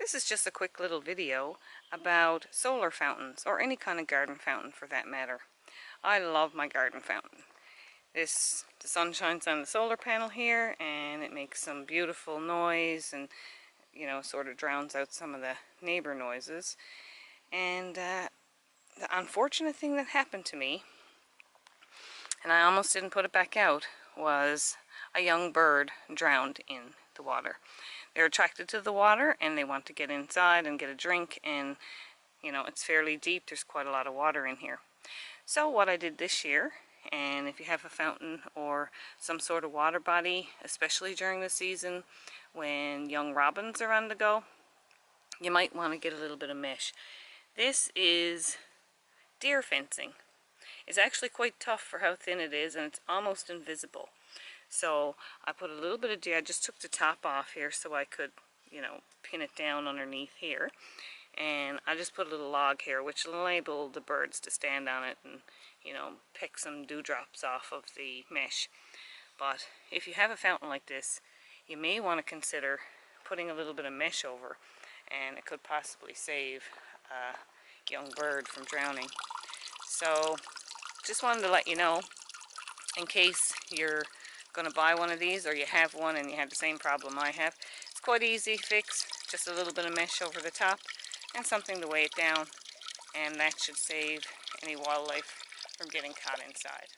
This is just a quick little video about solar fountains, or any kind of garden fountain for that matter. I love my garden fountain. The sun shines on the solar panel here and it makes some beautiful noise and, you know, sort of drowns out some of the neighbor noises. And the unfortunate thing that happened to me, and I almost didn't put it back out, was a young bird drowned in the water. They're attracted to the water and they want to get inside and get a drink, and you know, it's fairly deep. There's quite a lot of water in here. So what I did this year, and if you have a fountain or some sort of water body, especially during the season when young robins are on the go, you might want to get a little bit of mesh. This is deer fencing. It's actually quite tough for how thin it is, and it's almost invisible. So I put a little bit of deer. I just took the top off here so I could, you know, pin it down underneath here. And I just put a little log here which will enable the birds to stand on it and, you know, pick some dewdrops off of the mesh. But if you have a fountain like this, you may want to consider putting a little bit of mesh over, and it could possibly save a young bird from drowning. So just wanted to let you know, in case you're going to buy one of these or you have one and you have the same problem I have. It's quite easy to fix, just a little bit of mesh over the top and something to weigh it down, and that should save any wildlife from getting caught inside.